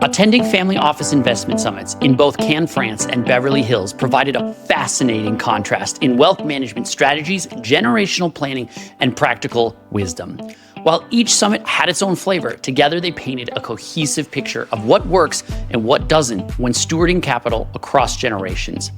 Attending family office investment summits in both Cannes, France and Beverly Hills provided a fascinating contrast in wealth management strategies, generational planning, and practical wisdom. While each summit had its own flavor, together they painted a cohesive picture of what works and what doesn't when stewarding capital across generations.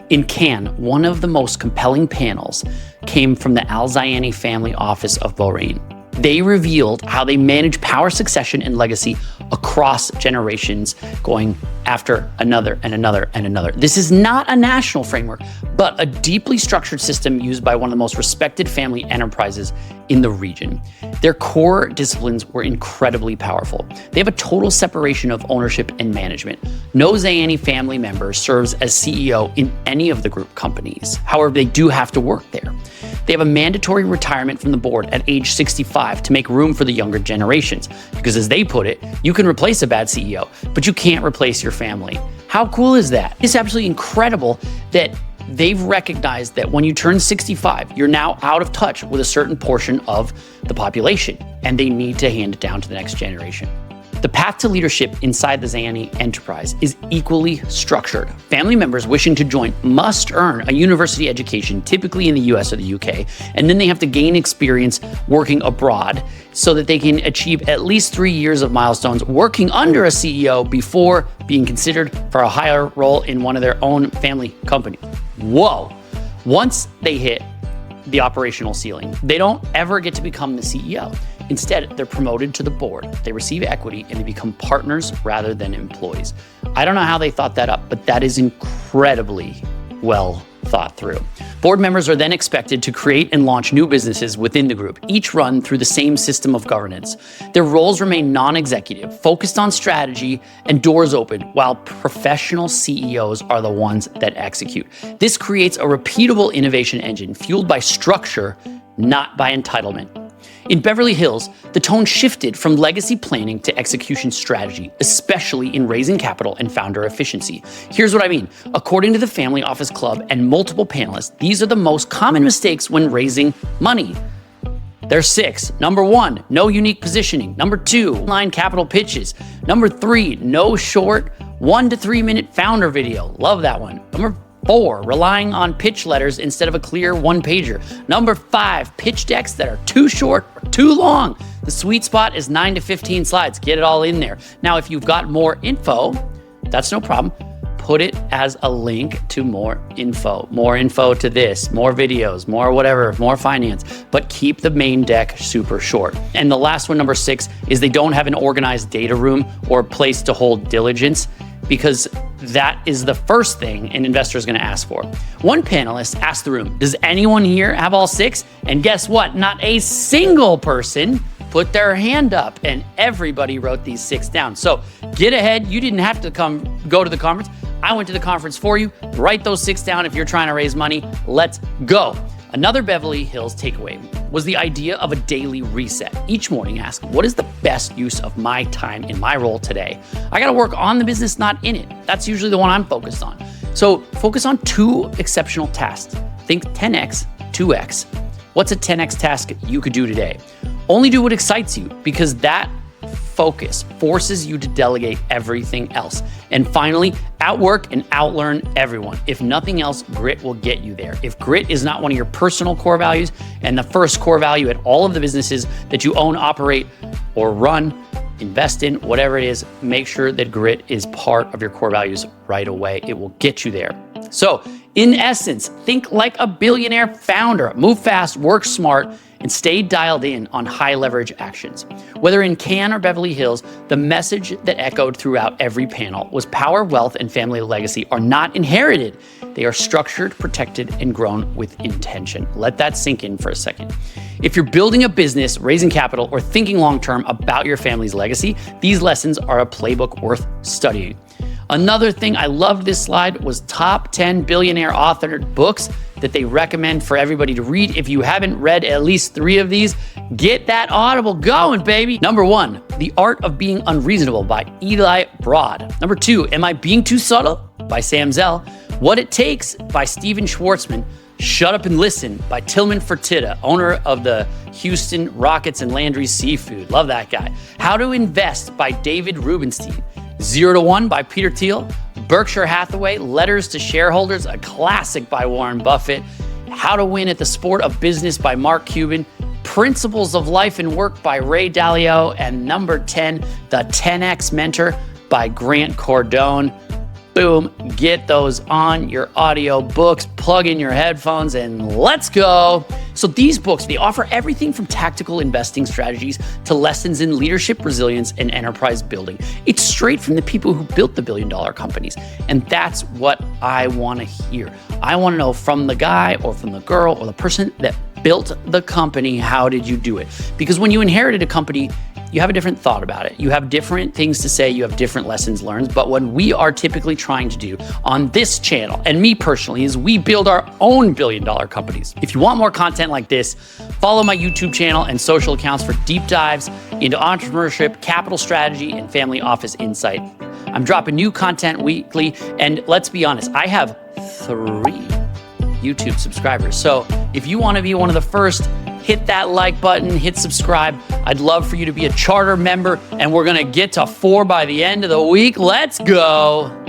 In Cannes, one of the most compelling panels came from the Zayani Family Office of Bahrain. They revealed how they manage power succession and legacy across generations, going after another and another and another. This is not a national framework, but a deeply structured system used by one of the most respected family enterprises in the region. Their core disciplines were incredibly powerful. They have a total separation of ownership and management. No Zayani family member serves as CEO in any of the group companies. However, they do have to work there. They have a mandatory retirement from the board at age 65 to make room for the younger generations. Because as they put it, you can replace a bad CEO, but you can't replace your family. How cool is that? It's absolutely incredible that they've recognized that when you turn 65, you're now out of touch with a certain portion of the population, and they need to hand it down to the next generation. The path to leadership inside the Zayani enterprise is equally structured. Family members wishing to join must earn a university education, typically in the US or the UK, and then they have to gain experience working abroad so that they can achieve at least 3 years of milestones working under a CEO before being considered for a higher role in one of their own family companies. Whoa! Once they hit the operational ceiling, they don't ever get to become the CEO. Instead, they're promoted to the board, they receive equity, and they become partners rather than employees. I don't know how they thought that up, but that is incredibly well thought through. Board members are then expected to create and launch new businesses within the group, each run through the same system of governance. Their roles remain non-executive, focused on strategy and doors open, while professional CEOs are the ones that execute. This creates a repeatable innovation engine fueled by structure, not by entitlement. In Beverly Hills, the tone shifted from legacy planning to execution strategy, especially in raising capital and founder efficiency. Here's what I mean. According to the Family Office Club and multiple panelists, these are the most common mistakes when raising money. There's 6. Number 1, no unique positioning. Number 2, line capital pitches. Number 3, no short 1 to 3 minute founder video. Love that one. Number 4, relying on pitch letters instead of a clear one-pager. Number 5, pitch decks that are too short or too long. The sweet spot is 9 to 15 slides. Get it all in there. Now, if you've got more info, that's no problem. Put it as a link to more info to this, more videos, more whatever, more finance, but keep the main deck super short. And the last one, number 6, is they don't have an organized data room or a place to hold diligence, because that is the first thing an investor is going to ask for. One panelist asked the room, does anyone here have all 6? And guess what? Not a single person put their hand up, and everybody wrote these 6 down. So get ahead. You didn't have to go to the conference. I went to the conference for you. Write those 6 down if you're trying to raise money. Let's go. Another Beverly Hills takeaway was the idea of a daily reset. Each morning ask, what is the best use of my time in my role today? I got to work on the business, not in it. That's usually the one I'm focused on. So focus on 2 exceptional tasks. Think 10x, 2x. What's a 10x task you could do today? Only do what excites you, because that focus forces you to delegate everything else. And finally, outwork and outlearn everyone. If nothing else, grit will get you there. If grit is not one of your personal core values and the first core value at all of the businesses that you own, operate, or run, invest in, whatever it is, make sure that grit is part of your core values right away. It will get you there. So, in essence, think like a billionaire founder. Move fast, work smart, and stay dialed in on high leverage actions. Whether in Cannes or Beverly Hills, the message that echoed throughout every panel was power, wealth, and family legacy are not inherited. They are structured, protected, and grown with intention. Let that sink in for a second. If you're building a business, raising capital, or thinking long-term about your family's legacy, these lessons are a playbook worth studying. Another thing, I loved this slide, was top 10 billionaire authored books that they recommend for everybody to read. If you haven't read at least 3 of these, get that Audible going, baby. Number 1, The Art of Being Unreasonable by Eli Broad. Number 2, Am I Being Too Subtle? By Sam Zell. What It Takes by Steven Schwartzman. Shut Up and Listen by Tillman Fertitta, owner of the Houston Rockets and Landry's Seafood. Love that guy. How to Invest by David Rubenstein. 0 to 1 by Peter Thiel, Berkshire Hathaway, Letters to Shareholders, a classic by Warren Buffett, How to Win at the Sport of Business by Mark Cuban, Principles of Life and Work by Ray Dalio, and number 10, The 10X Mentor by Grant Cardone. Boom, get those on your audio books, plug in your headphones, and let's go. So these books, they offer everything from tactical investing strategies to lessons in leadership, resilience, and enterprise building. It's straight from the people who built the billion-dollar companies. And that's what I want to hear. I want to know from the guy or from the girl or the person that built the company, how did you do it? Because when you inherited a company, you have a different thought about it. You have different things to say, you have different lessons learned. But what we are typically trying to do on this channel, and me personally, is we build our own billion-dollar companies. If you want more content like this, follow my YouTube channel and social accounts for deep dives into entrepreneurship, capital strategy, and family office insight. I'm dropping new content weekly, and let's be honest, I have 3 YouTube subscribers. So if you want to be one of the first, hit that like button, hit subscribe. I'd love for you to be a charter member, and we're going to get to 4 by the end of the week. Let's go.